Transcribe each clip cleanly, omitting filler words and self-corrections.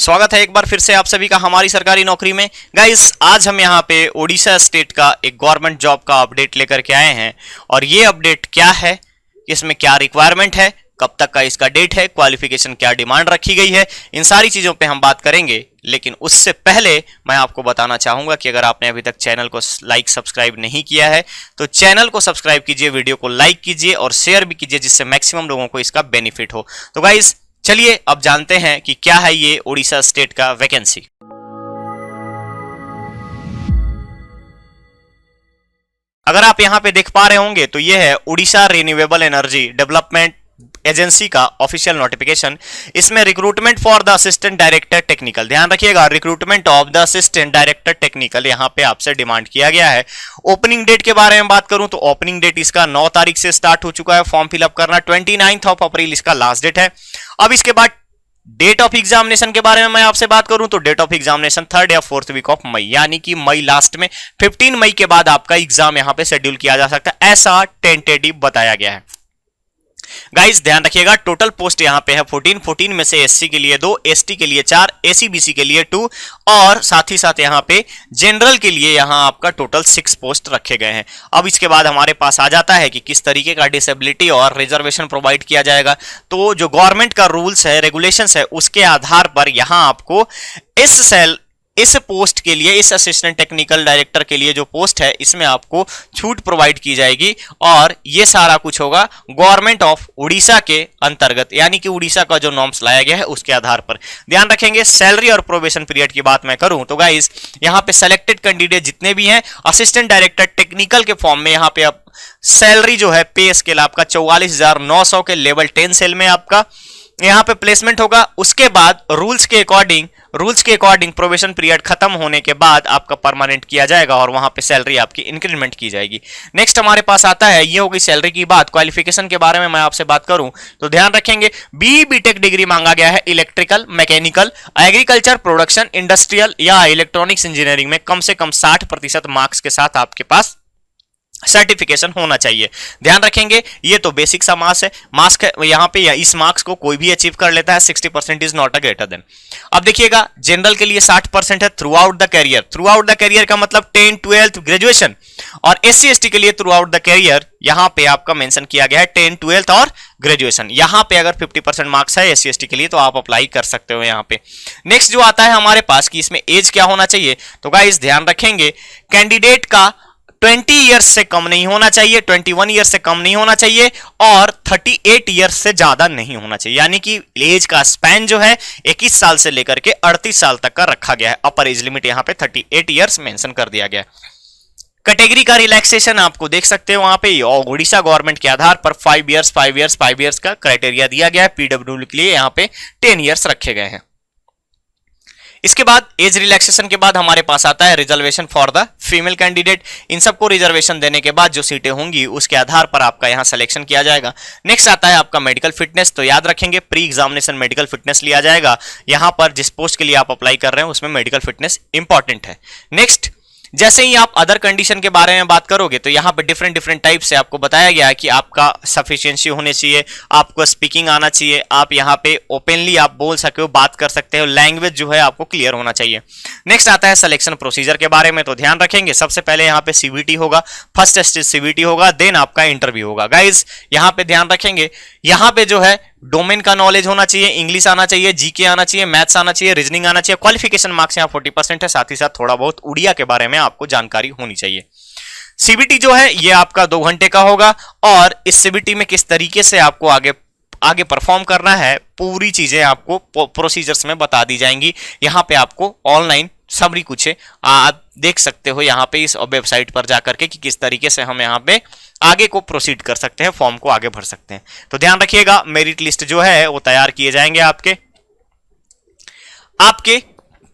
स्वागत है एक बार फिर से आप सभी का हमारी सरकारी नौकरी में। गाइस, आज हम यहाँ पे ओडिशा स्टेट का एक गवर्नमेंट जॉब का अपडेट लेकर के आए हैं और ये अपडेट क्या है, इसमें क्या रिक्वायरमेंट है, कब तक का इसका डेट है, क्वालिफिकेशन क्या डिमांड रखी गई है, इन सारी चीजों पे हम बात करेंगे। लेकिन उससे पहले मैं आपको बताना चाहूंगा कि अगर आपने अभी तक चैनल को लाइक सब्सक्राइब नहीं किया है तो चैनल को सब्सक्राइब कीजिए, वीडियो को लाइक कीजिए और शेयर भी कीजिए, जिससे मैक्सिमम लोगों को इसका बेनिफिट हो। तो गाइस चलिए अब जानते हैं कि क्या है ये ओडिशा स्टेट का वैकेंसी। अगर आप यहां पे देख पा रहे होंगे तो ये है Odisha renewable energy development agency का ऑफिशियल नोटिफिकेशन। इसमें recruitment for the assistant director technical, ध्यान रखिएगा, recruitment of the assistant director technical यहां पे आपसे डिमांड किया गया है। ओपनिंग डेट के बारे में बात करूं तो ओपनिंग डेट इसका 9 तारीख से स्टार्ट हो चुका है। फॉर्म फिलअप करना 29 अप्रैल इसका लास्ट डेट है। अब इसके बाद डेट ऑफ एग्जामिनेशन के बारे में मैं आपसे बात करूं तो डेट ऑफ एग्जामिनेशन 3rd या 4th वीक ऑफ मई, यानी कि मई लास्ट में 15 मई के बाद आपका एग्जाम यहां पे शेड्यूल किया जा सकता है, ऐसा टेंटेटिव बताया गया है। गाइस ध्यान रखिएगा, टोटल पोस्ट यहां पे है 14 में से एससी के लिए 2, एसटी के लिए 4, एसी बीसी के लिए 2 और साथ ही साथ यहां पे जनरल के लिए यहां आपका टोटल 6 पोस्ट रखे गए हैं। अब इसके बाद हमारे पास आ जाता है कि किस तरीके का डिसेबिलिटी और रिजर्वेशन प्रोवाइड किया जाएगा। तो जो गवर्नमेंट का रूल्स है, रेगुलेशंस है, उसके आधार पर यहां आपको इस पोस्ट के लिए, इस असिस्टेंट टेक्निकल डायरेक्टर के लिए जो पोस्ट है, इसमें आपको छूट प्रोवाइड की जाएगी और ये सारा कुछ होगा गवर्नमेंट ऑफ उड़ीसा के अंतर्गत, यानी कि उड़ीसा का जो नॉर्म्स लाया गया है उसके आधार पर। ध्यान रखेंगे, सैलरी और प्रोबेशन पीरियड की बात मैं करूं तो गाइस यहां पे सेलेक्टेड कैंडिडेट जितने भी हैं असिस्टेंट डायरेक्टर टेक्निकल के फॉर्म में, यहां पे आप सैलरी जो है पे स्केल आपका 44,900 के लेवल 10 सेल में आपका यहां पे प्लेसमेंट होगा। उसके बाद रूल्स के अकॉर्डिंग प्रोबेशन पीरियड खत्म होने के बाद आपका परमानेंट किया जाएगा और वहां पे सैलरी आपकी इंक्रीमेंट की जाएगी। नेक्स्ट हमारे पास आता है, ये हो गई सैलरी की बात। क्वालिफिकेशन के बारे में मैं आपसे बात करूं तो ध्यान रखेंगे, बीटेक डिग्री मांगा गया है electrical, mechanical, agriculture, production, industrial या इलेक्ट्रॉनिक्स इंजीनियरिंग में कम से कम 60% मार्क्स के साथ आपके पास सर्टिफिकेशन होना चाहिए। ध्यान रखेंगे, ये तो बेसिक सा मार्क्स है यहां पे, या इस मार्क्स को कोई भी अचीव कर लेता है। 60% is not a greater than. अब देखिएगा, जनरल के लिए 60% है throughout the career. Throughout the career का मतलब 10, 12 ग्रेजुएशन, और एससी एसटी के लिए थ्रू आउट द कैरियर यहां पे आपका मेंशन किया गया है 10, 12 और ग्रेजुएशन। यहां पे अगर 50% मार्क्स है एससी एसटी के लिए तो आप अप्लाई कर सकते हो यहां पे। नेक्स्ट जो आता है हमारे पास कि इसमें एज क्या होना चाहिए, तो गाइस ध्यान रखेंगे, कैंडिडेट का 20 ईयर्स से कम नहीं होना चाहिए, 21 ईयर्स से कम नहीं होना चाहिए और 38 ईयर्स से ज्यादा नहीं होना चाहिए, यानी कि एज का स्पैन जो है 21 साल से लेकर के 38 साल तक का रखा गया है। अपर एज लिमिट यहां पे 38 ईयर्स मेंशन कर दिया गया है। कैटेगरी का रिलैक्सेशन आपको देख सकते हो वहां पे उड़ीसा गवर्नमेंट के आधार पर 5 इयर्स का क्राइटेरिया दिया गया है। पीडब्ल्यूडी के लिए यहां पे 10 ईयर्स रखे गए हैं। इसके बाद एज रिलैक्सेशन के बाद हमारे पास आता है reservation for the female candidate. इन सबको रिजर्वेशन देने के बाद जो सीटें होंगी उसके आधार पर आपका यहां सिलेक्शन किया जाएगा। नेक्स्ट आता है आपका मेडिकल फिटनेस। तो याद रखेंगे, प्री एग्जामिनेशन मेडिकल फिटनेस लिया जाएगा। यहां पर जिस पोस्ट के लिए आप अप्लाई कर रहे हैं उसमें मेडिकल फिटनेस इंपॉर्टेंट है। नेक्स्ट, जैसे ही आप अदर कंडीशन के बारे में बात करोगे तो यहां पे डिफरेंट टाइप से आपको बताया गया है कि आपका सफिशिएंसी होनी चाहिए, आपको स्पीकिंग आना चाहिए, आप यहां पे ओपनली आप बोल सके हो, बात कर सकते हो, लैंग्वेज जो है आपको क्लियर होना चाहिए। नेक्स्ट आता है सिलेक्शन प्रोसीजर के बारे में। तो ध्यान रखेंगे, सबसे पहले यहां पे सीबीटी होगा, फर्स्ट स्टेज सीबीटी होगा, देन आपका इंटरव्यू होगा। गाइज यहां पे ध्यान रखेंगे, यहां पे जो है डोमेन का नॉलेज होना चाहिए, इंग्लिश आना चाहिए, जीके आना चाहिए, मैथ्स आना चाहिए, रीजनिंग आना चाहिए। क्वालिफिकेशन मार्क्स यहां 40% है, साथ ही साथ थोड़ा बहुत उड़िया के बारे में आपको जानकारी होनी चाहिए। सीबीटी जो है ये आपका 2 घंटे का होगा और इस सीबीटी में किस तरीके से आपको आगे परफॉर्म करना है, पूरी चीजें आपको प्रोसीजर्स में बता दी जाएंगी। यहां पे आपको ऑनलाइन सबरी कुछ है, आप देख सकते हो यहां पे इस वेबसाइट पर जाकर के कि किस तरीके से हम यहां पे आगे को प्रोसीड कर सकते हैं, फॉर्म को आगे भर सकते हैं। तो ध्यान रखिएगा, मेरिट लिस्ट जो है वो तैयार किए जाएंगे आपके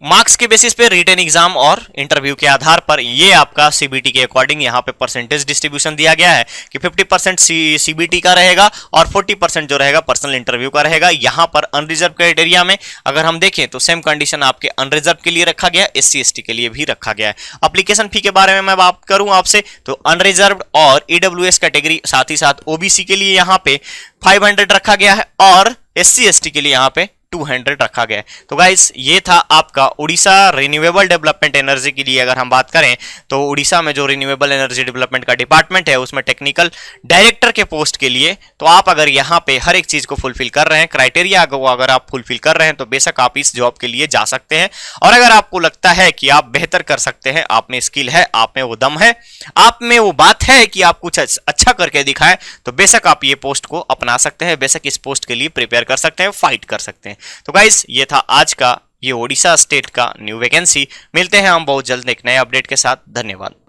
मार्क्स के बेसिस पे, रिटन एग्जाम और इंटरव्यू के आधार पर। ये आपका सीबीटी के अकॉर्डिंग यहाँ पे परसेंटेज डिस्ट्रीब्यूशन दिया गया है कि 50% सीबीटी का रहेगा और 40% जो रहेगा पर्सनल इंटरव्यू का रहेगा। यहाँ पर अनरिजर्व क्राइटेरिया में अगर हम देखें तो सेम कंडीशन आपके अनरिजर्व के लिए रखा गया, एससी एसटी के लिए भी रखा गया है। एप्लीकेशन फी के बारे में मैं बात करूं आपसे तो अनरिजर्व और ईडब्ल्यूएस कैटेगरी, साथ ही साथ ओबीसी के लिए यहाँ पे 500 रखा गया है और एससी एसटी के लिए यहाँ पे 200 रखा गया है। तो गाइस ये था आपका उड़ीसा रिन्यूएबल डेवलपमेंट एनर्जी के लिए। अगर हम बात करें तो उड़ीसा में जो रिन्यूएबल एनर्जी डेवलपमेंट का डिपार्टमेंट है उसमें टेक्निकल डायरेक्टर के पोस्ट के लिए, तो आप अगर यहाँ पे हर एक चीज को फुलफिल कर रहे हैं, क्राइटेरिया अगर आप फुलफिल कर रहे हैं, तो बेशक आप इस जॉब के लिए जा सकते हैं। और अगर आपको लगता है कि आप बेहतर कर सकते हैं, आप में स्किल है, आप में वो दम है, आप में वो बात है कि आप कुछ अच्छा करके दिखाएं, तो बेशक आप ये पोस्ट को अपना सकते हैं, बेशक इस पोस्ट के लिए प्रिपेयर कर सकते हैं, फाइट कर सकते हैं। तो गाइस ये था आज का ये ओडिशा स्टेट का न्यू वैकेंसी। मिलते हैं हम बहुत जल्द एक नए अपडेट के साथ। धन्यवाद।